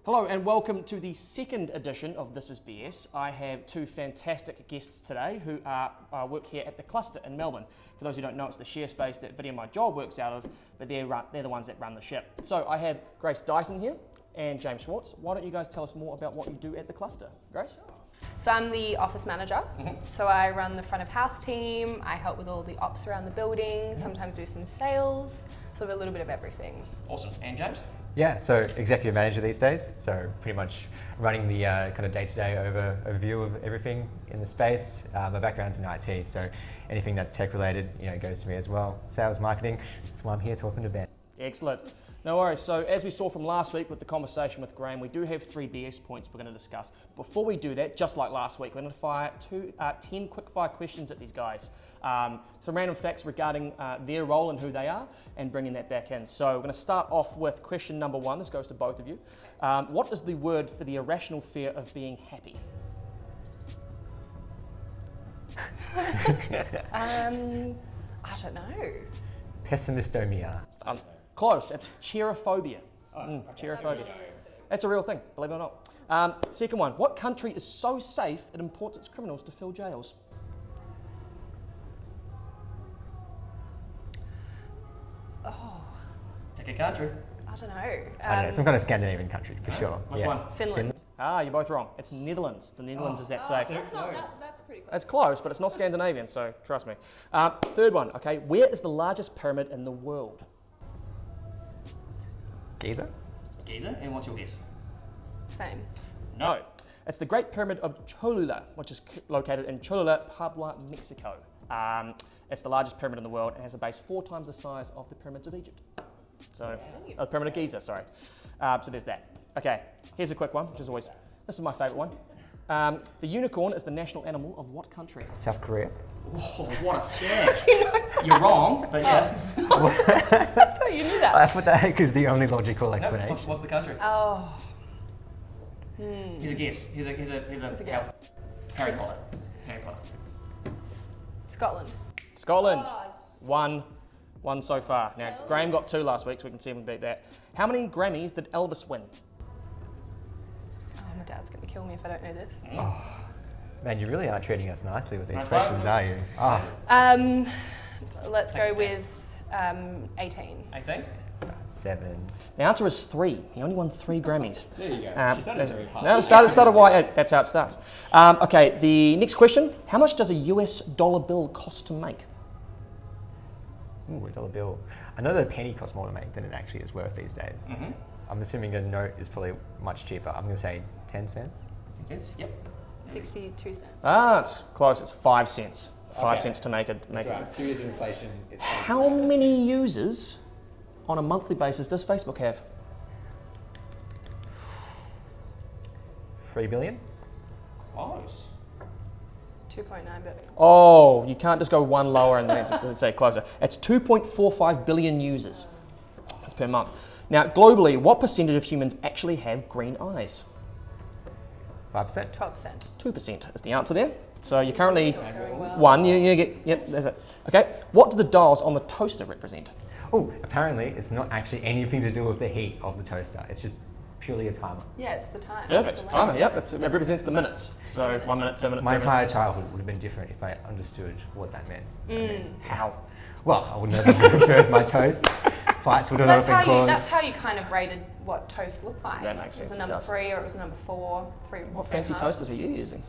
Hello and welcome to the second edition of This Is BS. I have two fantastic guests today who work here at the Cluster in Melbourne. For those who don't know, it's the share space that Video My Job works out of, but they're the ones that run the ship. So I have Grace Deighton here and James Schwarz. Why don't you guys tell us more about what you do at the Cluster? Grace? So I'm the office manager. So I run the front of house team, I help with all the ops around the building, sometimes do some sales, sort of a little bit of everything. Awesome. And James? Yeah, so executive manager these days, so pretty much running the kind of day-to-day overview of everything in the space. My background's in IT, so anything that's tech-related, goes to me as well. Sales, marketing, that's why I'm here talking to Ben. Excellent. No worries. So as we saw from last week with the conversation with Graham, we do have 3 BS points we're going to discuss. Before we do that, just like last week, we're going to fire 10 quick-fire questions at these guys. Some random facts regarding their role and who they are, and bringing that back in. So we're going to start off with question number 1. This goes to both of you. What is the word for the irrational fear of being happy? I don't know. Pessimistomia. Close. It's cheerophobia. Cheerophobia. That's a real thing, believe it or not. Second one. What country is so safe it imports its criminals to fill jails? Pick a country. I don't know. I don't know, some kind of Scandinavian country for sure. Which one? Finland. You're both wrong. It's Netherlands. The Netherlands is that safe. That's pretty close. It's close, but it's not Scandinavian, so trust me. Third one, okay. Where is the largest pyramid in the world? Giza? Giza, and what's your guess? Same. No. It's the Great Pyramid of Cholula, which is located in Cholula, Puebla, Mexico. It's the largest pyramid in the world and has a base 4 times the size of the pyramids of Egypt. So, the Pyramid of Giza, sorry. So there's that. Okay, here's a quick one, which is always, this is my favourite one. The unicorn is the national animal of what country? South Korea. Oh, what a scat. You're wrong, but yeah. Oh, you knew that. I thought that is the only logical explanation. What's the country? Oh. Here's a guess. Here's a guess. Harry Potter. Scotland. Scotland. Oh. One so far. Now, Graham got 2 last week, so we can see if we can beat that. How many Grammys did Elvis win? Oh, my dad's going to kill me if I don't know this. Man, you really are treating us nicely with these High questions, five. are you? Let's go with 18. 18? 7. The answer is 3. He only won 3 Grammys. There you go. She started very hard. No, it started why. That's how it starts. Okay, the next question. How much does a US dollar bill cost to make? Ooh, a dollar bill. I know that a penny costs more to make than it actually is worth these days. I'm assuming a note is probably much cheaper. I'm going to say 10 cents. Yes. Yep. 62 cents. It's close. It's 5 cents. 5 cents to make it. That's right. 2 years of inflation. It's How many users on a monthly basis does Facebook have? 3 billion? Close. 2.9 billion. Oh, you can't just go one lower and then say closer. It's 2.45 billion users. That's per month. Now, globally, what percentage of humans actually have green eyes? 5%? 12%. 2% is the answer there. So you're currently Well. 1. You get, yep, there's it. Okay, what do the dials on the toaster represent? Oh, apparently it's not actually anything to do with the heat of the toaster. It's just purely a timer. Yeah, it's the time. Perfect. It's the Timer, length. yep, it represents the minutes. So 1 minute, 2 minutes. My 3 entire minutes. childhood would have been different if I understood what that meant. How? Well, I wouldn't have preferred my toast. Fights would have not been caused. That's how you kind of rated what toast looked like. That makes sense, It was it a number does. 3 or it was a number 4. 3. What fancy toasters were you using?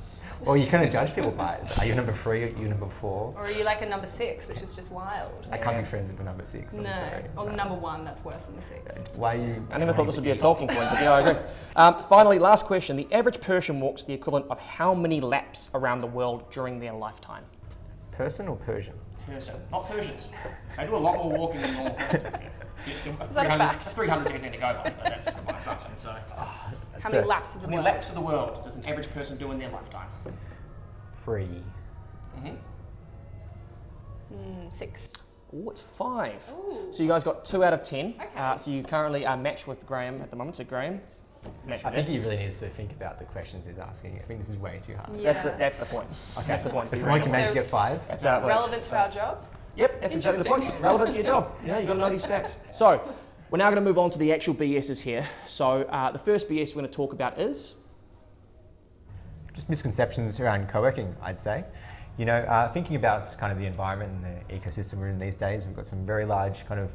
Well, you kind of judge people by it. Are you number 3? Are you number 4? Or are you like a number 6, which is just wild? I can't be friends with a number 6. I'm No. sorry. Or number 1, that's worse than the 6. Why are you? I never thought this would be a talking point, but yeah, I agree. Finally, last question. The average Persian walks the equivalent of how many laps around the world during their lifetime? Person or Persian? Person, not Persians. They do a lot more walking than normal Persians. Is that a fact? 300 anything to go by, but that's my assumption. So, How many laps of the how many world? laps of the world does an average person do in their lifetime? 3. 6. Oh, it's 5. Ooh. So you guys got 2 out of 10. Okay. So you currently are matched with Graham at the moment. So Graham, matched I with think him. he really needs to think about the questions he's asking. I think this is way too hard. Yeah. That's the point. Okay. That's the point. If someone can manage to So- get 5, That's how it works. Relevant to our job? Yep, that's exactly the point. Interesting. Relevant to your job. Yeah, you've got to know these facts. So, We're now going to move on to the actual BSs here. So the first BS we're going to talk about is? Just misconceptions around co-working, I'd say. You know, thinking about kind of the environment and the ecosystem we're in these days, we've got some very large kind of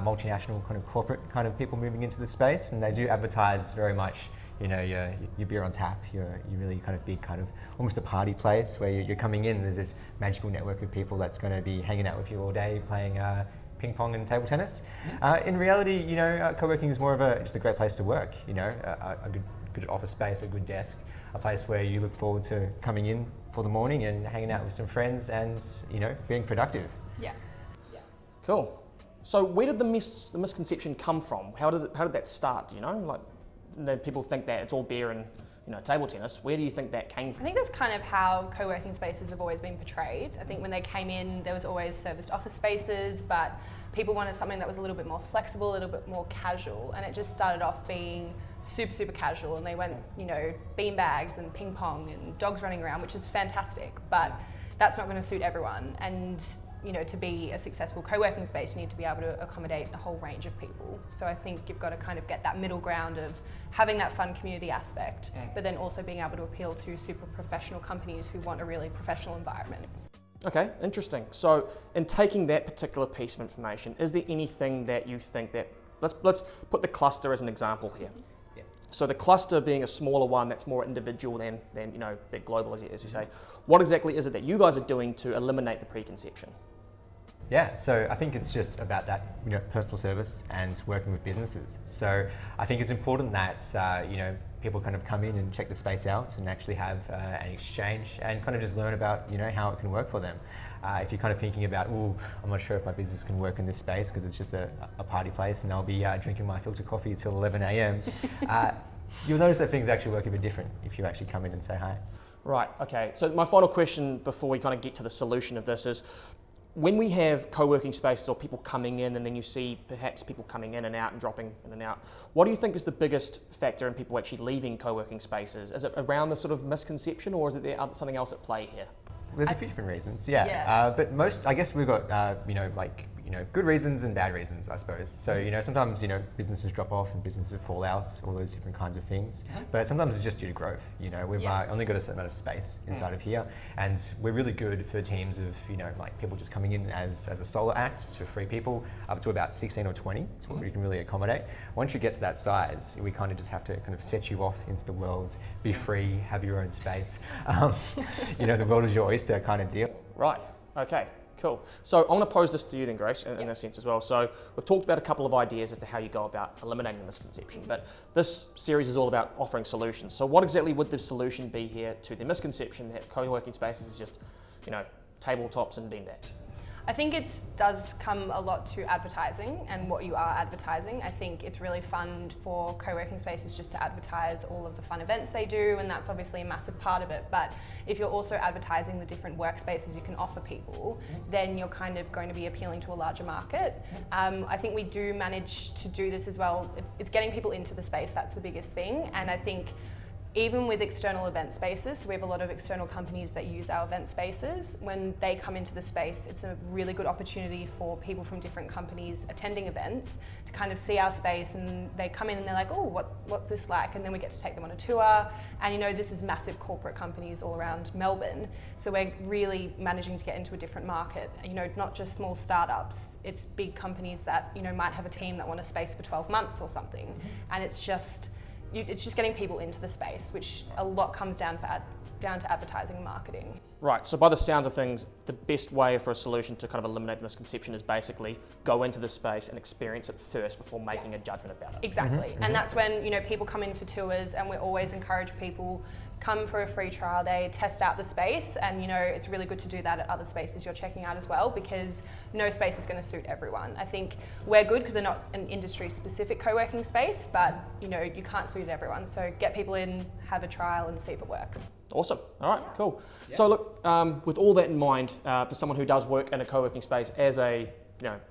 multinational kind of corporate kind of people moving into the space, and they do advertise very much, you know, your beer on tap, your really kind of big kind of almost a party place where you're coming in, there's this magical network of people that's going to be hanging out with you all day playing ping pong and table tennis. In reality, you know, co-working is more of just a great place to work, you know, a good office space, a good desk, a place where you look forward to coming in for the morning and hanging out with some friends and, you know, being productive. Yeah. Cool. So where did the misconception come from? How did that start? You know, like then people think that it's all beer and, you know, table tennis. Where do you think that came from? I think that's kind of how co-working spaces have always been portrayed. I think when they came in, there was always serviced office spaces, but people wanted something that was a little bit more flexible, a little bit more casual, and it just started off being super, super casual, and they went, you know, bean bags and ping pong and dogs running around, which is fantastic, but that's not going to suit everyone. And you know, to be a successful co-working space, you need to be able to accommodate a whole range of people. So I think you've got to kind of get that middle ground of having that fun community aspect, but then also being able to appeal to super professional companies who want a really professional environment. Okay, interesting. So in taking that particular piece of information, is there anything that you think that, let's put the cluster as an example here. Yeah. So the cluster being a smaller one that's more individual than you know, big global, as you say. What exactly is it that you guys are doing to eliminate the preconception? Yeah, so I think it's just about that, you know, personal service and working with businesses. So I think it's important that, you know, people kind of come in and check the space out and actually have an exchange and kind of just learn about, you know, how it can work for them. If you're kind of thinking about, oh, I'm not sure if my business can work in this space because it's just a party place and I'll be drinking my filter coffee till 11 a.m. You'll notice that things actually work a bit different if you actually come in and say hi. Right, okay. So my final question before we kind of get to the solution of this is, when we have co-working spaces or people coming in and then you see perhaps people coming in and out and dropping in and out, what do you think is the biggest factor in people actually leaving co-working spaces? Is it around the sort of misconception, or is it there something else at play here? There's a few different reasons, yeah. But most, I guess we've got, you know, like, you know, good reasons and bad reasons, I suppose. So, you know, sometimes, you know, businesses drop off and businesses fall out, all those different kinds of things. But sometimes it's just due to growth. You know, we've only got a certain amount of space inside of here, and we're really good for teams of, you know, like people just coming in as a solo act to 3 people, up to about 16 or 20. It's what we can really accommodate. Once you get to that size, we kind of just have to kind of set you off into the world, be free, have your own space. You know, the world is your oyster kind of deal. Right, okay. Cool. So I'm going to pose this to you then, Grace, in that sense as well. So we've talked about a couple of ideas as to how you go about eliminating the misconception, but this series is all about offering solutions. So what exactly would the solution be here to the misconception that co-working spaces is just, you know, tabletops and beanbags? I think it does come a lot to advertising and what you are advertising. I think it's really fun for co-working spaces just to advertise all of the fun events they do, and that's obviously a massive part of it. But if you're also advertising the different workspaces you can offer people, then you're kind of going to be appealing to a larger market. I think we do manage to do this as well. It's getting people into the space, that's the biggest thing. And I think even with external event spaces, so we have a lot of external companies that use our event spaces. When they come into the space, it's a really good opportunity for people from different companies attending events to kind of see our space, and they come in and they're like, oh, what's this like? And then we get to take them on a tour. And you know, this is massive corporate companies all around Melbourne. So we're really managing to get into a different market. You know, not just small startups, it's big companies that, you know, might have a team that want a space for 12 months or something. And it's just getting people into the space, which a lot comes down to advertising and marketing. Right, so by the sounds of things, the best way for a solution to kind of eliminate the misconception is basically go into the space and experience it first before making a judgment about it. Exactly, and that's when, you know, people come in for tours, and we always encourage people, come for a free trial day, test out the space, and you know, it's really good to do that at other spaces you're checking out as well, because no space is going to suit everyone. I think we're good because we're not an industry-specific co-working space, but you know, you can't suit everyone. So get people in, have a trial, and see if it works. Awesome. All right, cool. Yeah. So look, with all that in mind, for someone who does work in a co-working space as a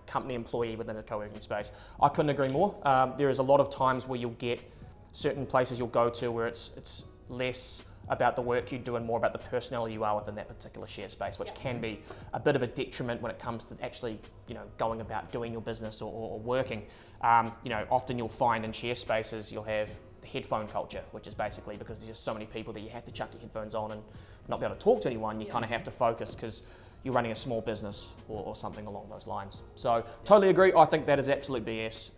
company employee within a co-working space, I couldn't agree more. There is a lot of times where you'll get certain places you'll go to where it's less about the work you do and more about the personality you are within that particular share space, which can be a bit of a detriment when it comes to actually, going about doing your business or working. Often you'll find in share spaces you'll have the headphone culture, which is basically because there's just so many people that you have to chuck your headphones on and not be able to talk to anyone. You kind of have to focus because you're running a small business or something along those lines. So totally agree. I think that is absolute BS,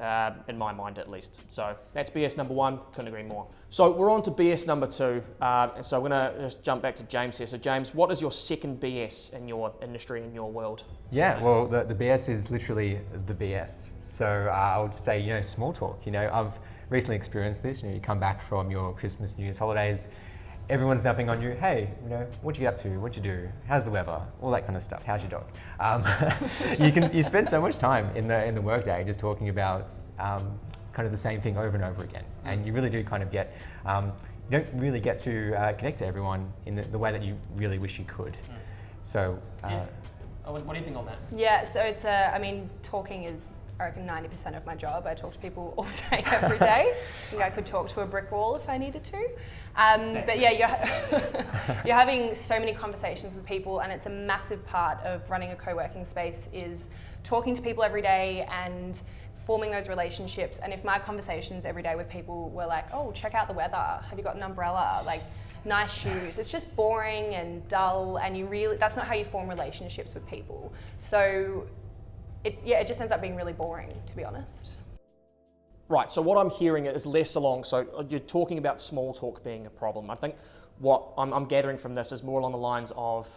in my mind at least. So that's BS number 1, couldn't agree more. So we're on to BS number 2. And so we're gonna just jump back to James here. So James, what is your second BS in your industry, in your world? Yeah, well, the BS is literally the BS. So I would say, small talk. I've recently experienced this. You come back from your Christmas, New Year's holidays, everyone's dumping on you. Hey, what you get up to? What'd you do? How's the weather? All that kind of stuff. How's your dog? You spend so much time in the workday just talking about kind of the same thing over and over again, and you really do kind of get. You don't really get to connect to everyone in the way that you really wish you could. So. What do you think on that? Yeah, so it's talking is, I reckon, 90% of my job. I talk to people all day, every day. I think I could talk to a brick wall if I needed to. But yeah, you're having so many conversations with people, and it's a massive part of running a co-working space is talking to people every day and forming those relationships. And if my conversations every day with people were like, oh, check out the weather, have you got an umbrella, like nice shoes, it's just boring and dull, and that's not how you form relationships with people. So it just ends up being really boring, to be honest. Right, so what I'm hearing is less along, so you're talking about small talk being a problem. I think what I'm gathering from this is more along the lines of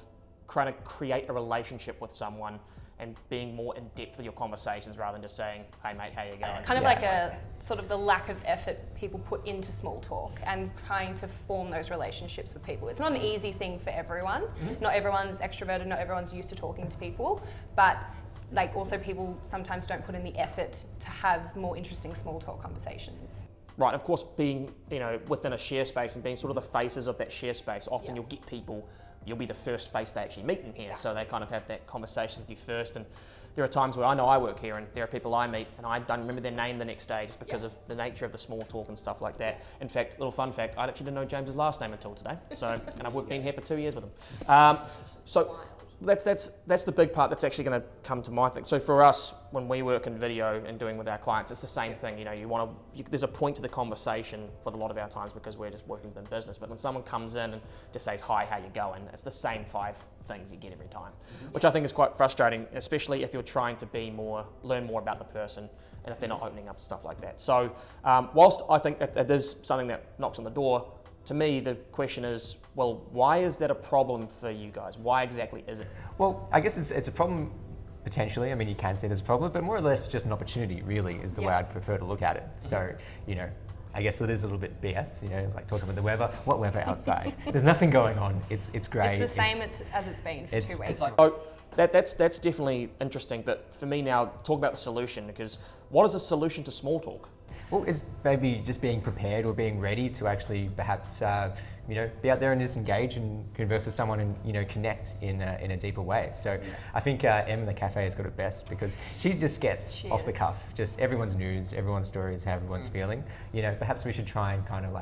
trying to create a relationship with someone and being more in depth with your conversations rather than just saying, hey mate, how you going? Kind of like a sort of the lack of effort people put into small talk and trying to form those relationships with people. It's not an easy thing for everyone. Not everyone's extroverted, not everyone's used to talking to people, but also people sometimes don't put in the effort to have more interesting small talk conversations. Right, of course, being within a share space and being sort of the faces of that share space, often you'll get people, you'll be the first face they actually meet in here, so they kind of have that conversation with you first. And there are times where I know I work here and there are people I meet and I don't remember their name the next day just because of the nature of the small talk and stuff like that. In fact, little fun fact, I actually didn't know James's last name until today, and I've been here for 2 years with him. So that's the big part that's actually going to come to my thing. So for us, when we work in video and doing with our clients, it's the same thing. There's a point to the conversation with a lot of our times because we're just working within business. But when someone comes in and just says, hi, how you going? It's the same 5 things you get every time, which I think is quite frustrating, especially if you're trying to learn more about the person and if they're not opening up stuff like that. So whilst I think that is something that knocks on the door, to me, the question is, well, why is that a problem for you guys? Why exactly is it? Well, I guess it's a problem potentially. I mean, you can see it as a problem, but more or less just an opportunity, really, is the way I'd prefer to look at it. So, I guess it is a little bit BS, it's like talking about the weather. What weather outside? There's nothing going on. It's great. It's the same as it's been for 2 weeks. So that's definitely interesting, but for me now, talk about the solution, because what is a solution to small talk? Well, it's maybe just being prepared or being ready to actually perhaps, be out there and just engage and converse with someone and, connect in a deeper way. So I think Em in the cafe has got it best because she just gets off the cuff, just everyone's news, everyone's stories, how everyone's feeling. Perhaps we should try and kind of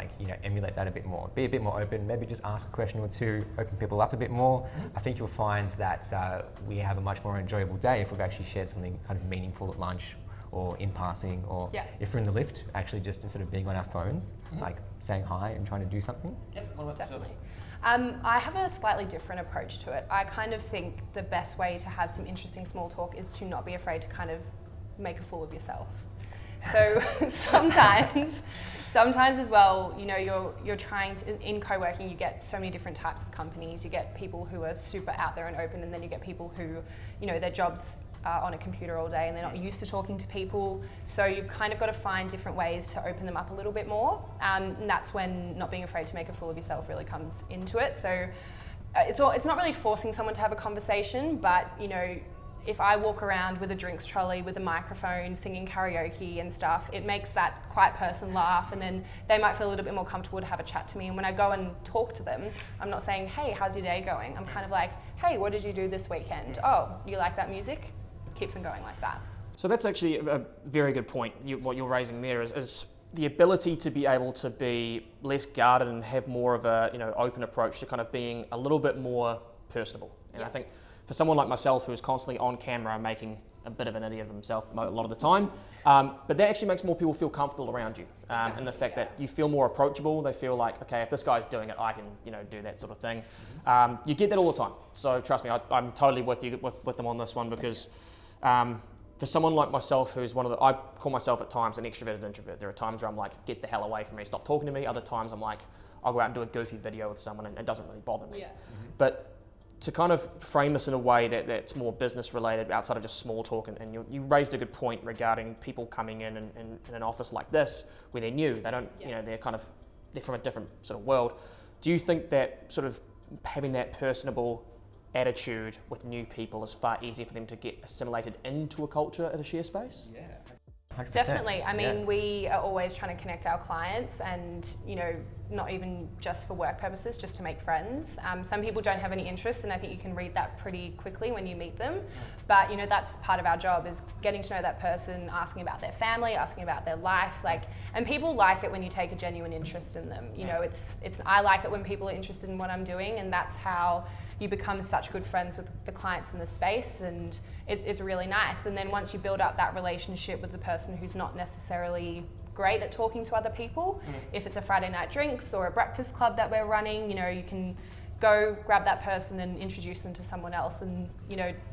emulate that a bit more, be a bit more open, maybe just ask a question or two, open people up a bit more. I think you'll find that we have a much more enjoyable day if we've actually shared something kind of meaningful at lunch, or in passing, or if we're in the lift, actually just instead of being on our phones, like saying hi and trying to do something. Yep, definitely. I have a slightly different approach to it. I kind of think the best way to have some interesting small talk is to not be afraid to kind of make a fool of yourself. So sometimes as well, you're trying to, in co-working, you get so many different types of companies. You get people who are super out there and open, and then you get people who, their jobs on a computer all day and they're not used to talking to people. So you've kind of got to find different ways to open them up a little bit more. And that's when not being afraid to make a fool of yourself really comes into it. So it's not really forcing someone to have a conversation, but if I walk around with a drinks trolley, with a microphone, singing karaoke and stuff, it makes that quiet person laugh, and then they might feel a little bit more comfortable to have a chat to me. And when I go and talk to them, I'm not saying, hey, how's your day going? I'm kind of like, hey, what did you do this weekend? Oh, you like that music? Keeps on going like that. So that's actually a very good point. What you're raising there is the ability to be able to be less guarded and have more of a open approach to kind of being a little bit more personable. And I think for someone like myself who's constantly on camera making a bit of an idiot of himself a lot of the time, but that actually makes more people feel comfortable around you, and the fact that you feel more approachable. They feel like, okay, if this guy's doing it, I can do that sort of thing. You get that all the time, so trust me, I'm totally with you with them on this one, because for someone like myself, who's I call myself at times an extroverted introvert. There are times where I'm like, get the hell away from me, stop talking to me. Other times I'm like, I'll go out and do a goofy video with someone and it doesn't really bother me. But to kind of frame this in a way that's more business related outside of just small talk, and you raised a good point regarding people coming in an office like this where they're new, they don't, they're from a different sort of world. Do you think that sort of having that personable attitude with new people is far easier for them to get assimilated into a culture at a share space? Yeah. 100%. Definitely. I mean, we are always trying to connect our clients, and not even just for work purposes, just to make friends. Some people don't have any interest, and I think you can read that pretty quickly when you meet them. But that's part of our job, is getting to know that person, asking about their family, asking about their life. And people like it when you take a genuine interest in them. I like it when people are interested in what I'm doing, and that's how you become such good friends with the clients in the space, and it's really nice. And then once you build up that relationship with the person who's not necessarily great at talking to other people, if it's a Friday night drinks or a breakfast club that we're running, you can go grab that person and introduce them to someone else, and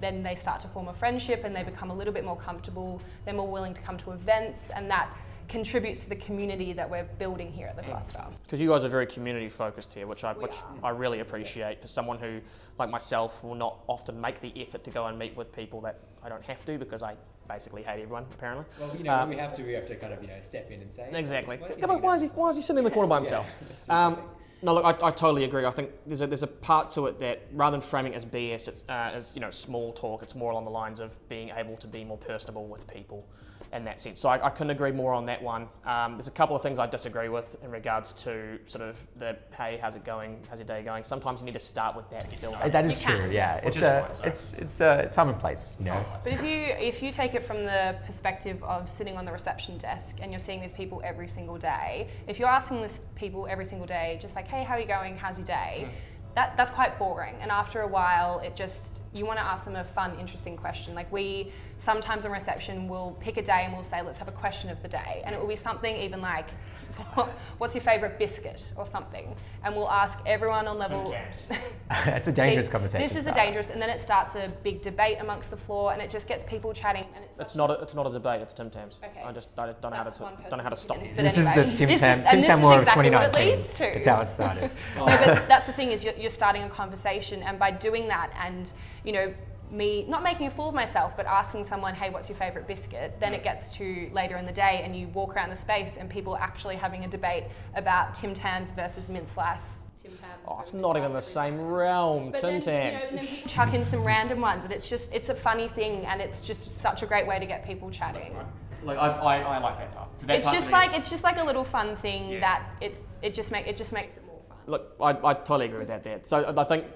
then they start to form a friendship and they become a little bit more comfortable. They're more willing to come to events, and that contributes to the community that we're building here at the cluster. Because you guys are very community focused here, which I really appreciate. For someone who, like myself, will not often make the effort to go and meet with people that I don't have to, because I basically hate everyone, apparently. Well, when we have to kind of step in and say. Exactly. Why is he sitting in the corner by himself? No, look, I totally agree. I think there's a part to it that, rather than framing it as BS, as small talk, it's more along the lines of being able to be more personable with people in that sense. So I couldn't agree more on that one. There's a couple of things I disagree with in regards to sort of the, hey, how's it going? How's your day going? Sometimes you need to start with that to build up. That is true, yeah. It's a time and place, But if you take it from the perspective of sitting on the reception desk and you're seeing these people every single day, if you're asking these people every single day, just like, hey, how are you going? How's your day? That's quite boring, and after a while you want to ask them a fun, interesting question. Like, we sometimes on reception will pick a day and we'll say, let's have a question of the day, and it will be something even like, what's your favourite biscuit or something, and we'll ask everyone on level. It's a dangerous conversation. This is a dangerous, and then it starts a big debate amongst the floor, and it just gets people chatting. And it's not a debate. It's Tim Tams. Okay. I don't know how to stop you. This is the Tim Tam War of 2019. It's how it started. No, but that's the thing, is you're starting a conversation, and by doing that, and me not making a fool of myself, but asking someone, hey, what's your favourite biscuit? Then it gets to later in the day, and you walk around the space, and people are actually having a debate about Tim Tams versus mint slice. It's not even the same realm, but Tim then, Tams. then people chuck in some random ones, and it's a funny thing, and it's just such a great way to get people chatting. Like I like that part. It's just like a little fun thing that it just makes it more fun. Look, I totally agree with that there. So I think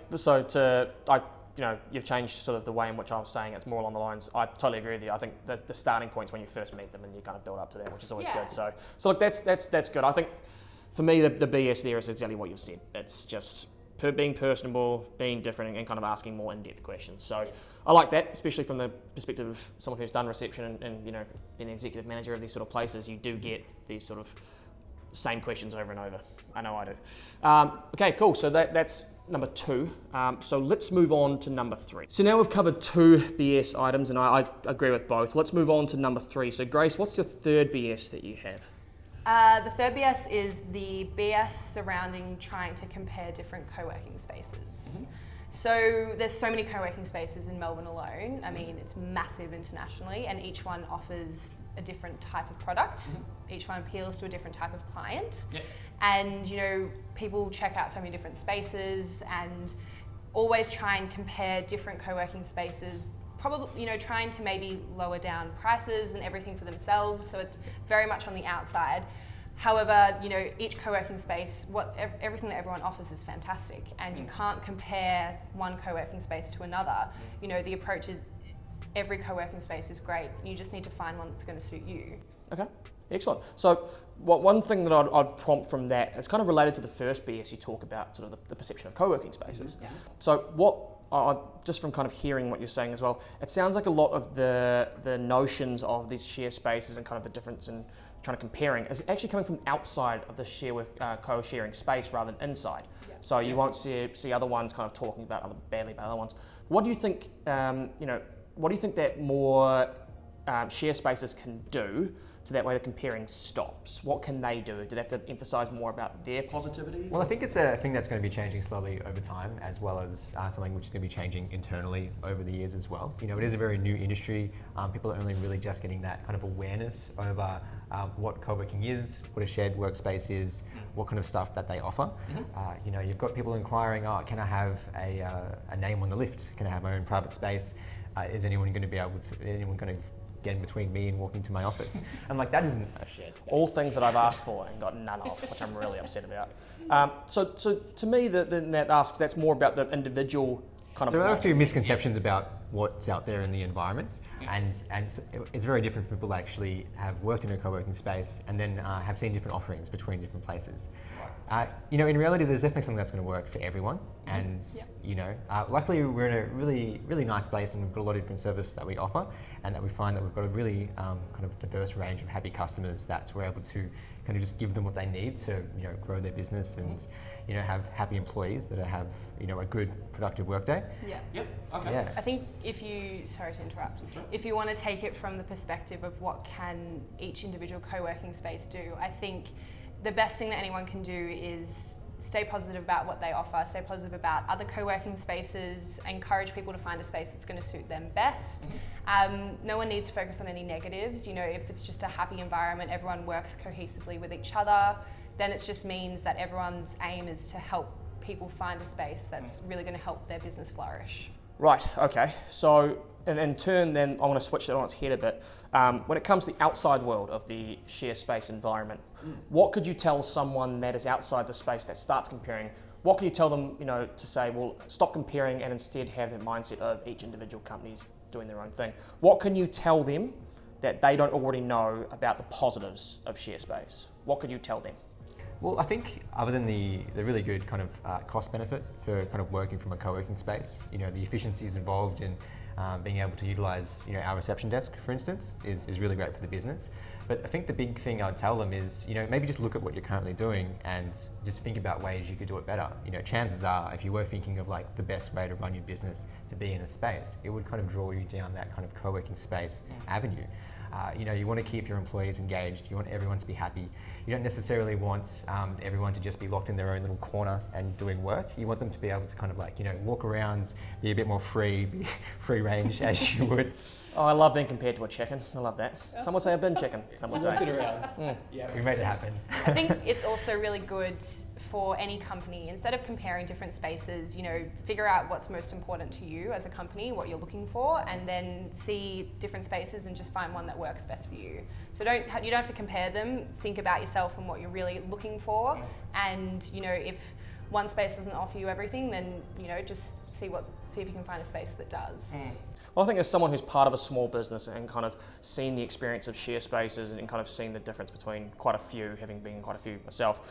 you've changed sort of the way in which I was saying it's more along the lines. I totally agree with you. I think that the starting point's when you first meet them and you kind of build up to that, which is always good. So look, that's good. I think for me the BS there is exactly what you've said. It's just being personable, being different, and kind of asking more in-depth questions. So I like that, especially from the perspective of someone who's done reception and being an executive manager of these sort of places. You do get these sort of same questions over and over. I know I do. Okay, cool. So that's number 2. So let's move on to number 3. So now we've covered 2 BS items, and I agree with both. Let's move on to number 3. So Grace, what's your third BS that you have? The third BS is the BS surrounding trying to compare different co-working spaces. So there's so many co-working spaces in Melbourne alone. I mean, it's massive internationally, and each one offers a different type of product. Each one appeals to a different type of client. And people check out so many different spaces, and always try and compare different co-working spaces, probably trying to maybe lower down prices and everything for themselves, so it's very much on the outside. However, each co-working space, everything that everyone offers is fantastic, and you can't compare one co-working space to another. The approach is every co-working space is great, and you just need to find one that's going to suit you. Okay. Excellent. So one thing that I'd prompt from that, it's kind of related to the first BS you talk about, sort of the perception of co-working spaces. Yeah. So just from kind of hearing what you're saying as well, it sounds like a lot of the notions of these share spaces and kind of the difference in trying to comparing is actually coming from outside of the co-sharing space rather than inside. Yeah. So you won't see other ones kind of talking about badly about other ones. What do you think? What do you think that more share spaces can do so that way the comparing stops? What can they do? Do they have to emphasise more about their positivity? Well, I think it's a thing that's going to be changing slowly over time, as well as something which is going to be changing internally over the years as well. You know, it is a very new industry. People are only really just getting that kind of awareness over what co-working is, what a shared workspace is, what kind of stuff that they offer. You know, you've got people inquiring, can I have a name on the lift? Can I have my own private space? Is anyone going to get in between me and walking to my office? I'm like, that isn't a shared space. All things that I've asked for and got none of, which I'm really upset about. So to me, that asks, that's more about the individual kind of. There are a few misconceptions about what's out there in the environments, and it's very different for people that actually have worked in a co-working space and then have seen different offerings between different places. You know, in reality, there's definitely something that's going to work for everyone, and you know, luckily we're in a really, really nice place, and we've got a lot of different services that we offer, and that we find that we've got a really kind of diverse range of happy customers that we're able to kind of just give them what they need to, you know, grow their business and, you know, have happy employees that have, you know, a good productive workday. Yeah. Yep. Okay. Yeah. I think sorry to interrupt, if you want to take it from the perspective of what can each individual co-working space do, I think the best thing that anyone can do is stay positive about what they offer, stay positive about other co-working spaces, encourage people to find a space that's going to suit them best. No one needs to focus on any negatives. You know, if it's just a happy environment, everyone works cohesively with each other, then it just means that everyone's aim is to help people find a space that's really going to help their business flourish. Right, okay. So, and in turn, then I want to switch it on its head a bit. When it comes to the outside world of the share space environment, what could you tell someone that is outside the space that starts comparing? What could you tell them, you know, to say, well, stop comparing and instead have that mindset of each individual company's doing their own thing? What can you tell them that they don't already know about the positives of share space? What could you tell them? Well, I think other than the really good kind of cost benefit for kind of working from a co-working space, you know, the efficiencies involved in being able to utilise, you know, our reception desk, for instance, is really great for the business. But I think the big thing I'd tell them is, you know, maybe just look at what you're currently doing and just think about ways you could do it better. You know, chances are, if you were thinking of like the best way to run your business to be in a space, it would kind of draw you down that kind of co-working space avenue. You know, you want to keep your employees engaged. You want everyone to be happy. You don't necessarily want everyone to just be locked in their own little corner and doing work. You want them to be able to kind of like, you know, walk around, be a bit more free, be free range as you would. Oh, I love being compared to a chicken. I love that. Some would say a bin chicken. Some would say. Walked it around. Yeah, We made it happen. I think it's also really good for any company, instead of comparing different spaces, you know, figure out what's most important to you as a company, what you're looking for, and then see different spaces and just find one that works best for you. So you don't have to compare them. Think about yourself and what you're really looking for, and you know, if one space doesn't offer you everything, then you know, just see if you can find a space that does. Well, I think as someone who's part of a small business and kind of seen the experience of share spaces and kind of seen the difference between quite a few, having been quite a few myself,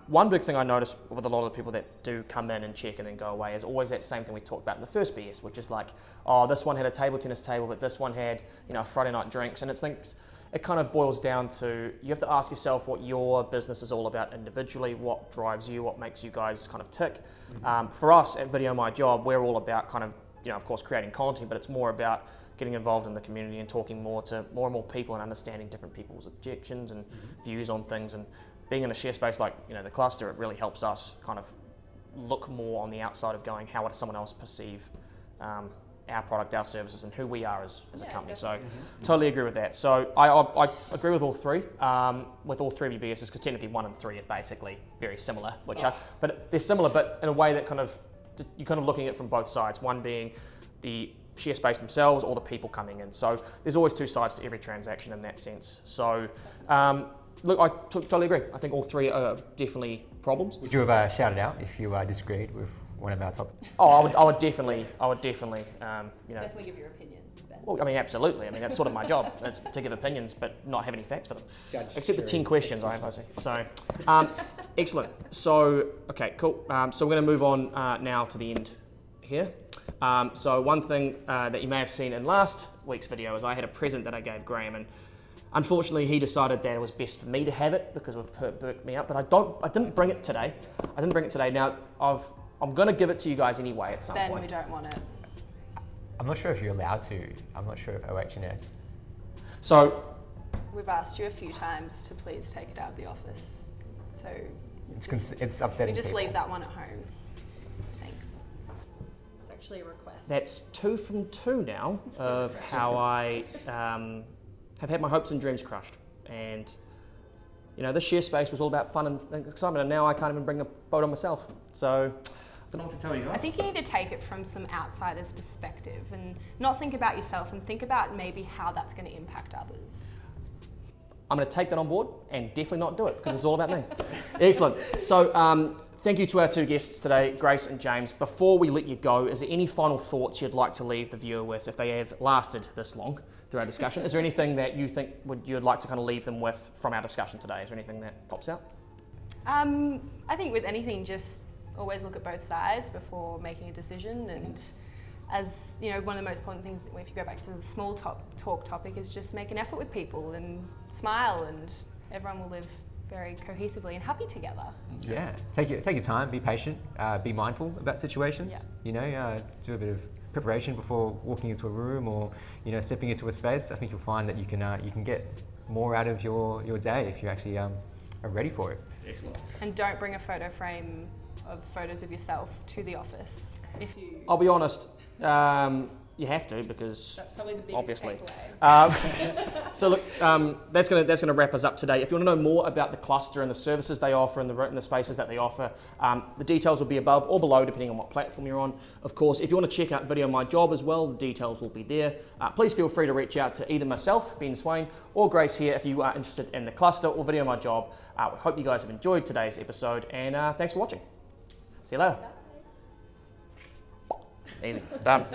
one big thing I notice with a lot of the people that do come in and check in and go away is always that same thing we talked about in the first BS, which is like, oh, this one had a table tennis table, but this one had, you know, Friday night drinks, and it kind of boils down to, you have to ask yourself what your business is all about individually, what drives you, what makes you guys kind of tick. For us at Video My Job, we're all about kind of, you know, of course, creating content, but it's more about getting involved in the community and talking more and more people and understanding different people's objections and views on things. And being in a share space like, you know, the cluster, it really helps us kind of look more on the outside of going, how would someone else perceive our product, our services, and who we are as a company. Definitely. So totally agree with that. So I agree with all three of your BSs, because technically 1 and 3 are basically very similar, but they're similar, but in a way that kind of, you're kind of looking at it from both sides, one being the share space themselves or the people coming in. So there's always two sides to every transaction in that sense. So look, I totally agree. I think all three are definitely problems. Would you have shouted out if you disagreed with one of our topics? Oh, I would definitely, you know. Definitely give your opinion, Ben. Well, I mean, absolutely. I mean, that's sort of my job. That's to give opinions, but not have any facts for them. Judge, Except the jury, 10 questions I have, I see. So, excellent. So, okay, cool. So we're going to move on now to the end here. So one thing that you may have seen in last week's video is I had a present that I gave Graham, and unfortunately he decided that it was best for me to have it because it would perk me up. But I didn't bring it today. Now I'm going to give it to you guys anyway at some Ben, point. we don't want it. I'm not sure if you're allowed to. I'm not sure if OHS. So We've asked you a few times to please take it out of the office. So It's upsetting. we just people. leave that one at home. Thanks. It's actually a request. that's 2 from 2 now of how I have had my hopes and dreams crushed. And you know, this share space was all about fun and excitement, and now I can't even bring a boat on myself. So I don't know what to tell you guys. I think you need to take it from some outsider's perspective and not think about yourself and think about maybe how that's going to impact others. I'm going to take that on board and definitely not do it because it's all about me. Excellent. So thank you to our 2 guests today, Grace and James. Before we let you go, is there any final thoughts you'd like to leave the viewer with if they have lasted this long through our discussion? Is there anything that you think you'd like to kind of leave them with from our discussion today? Is there anything that pops out? I think with anything, just always look at both sides before making a decision. And as you know, one of the most important things, if you go back to the small talk topic, is just make an effort with people and smile, and everyone will live very cohesively and happy together. Yeah, take your time, be patient, be mindful about situations. Yeah. You know, do a bit of preparation before walking into a room or stepping into a space. I think you'll find that you can get more out of your day if you actually are ready for it. Excellent. And don't bring a photo frame of photos of yourself to the office if you. I'll be honest, you have to because That's probably the biggest obviously. takeaway. So look, that's gonna wrap us up today. If you want to know more about the cluster and the services they offer and the spaces that they offer, the details will be above or below depending on what platform you're on. Of course, if you want to check out Video My Job as well, the details will be there. Please feel free to reach out to either myself, Ben Swain, or Grace here if you are interested in the cluster or Video My Job. We hope you guys have enjoyed today's episode, and thanks for watching. See you later. Easy. Done.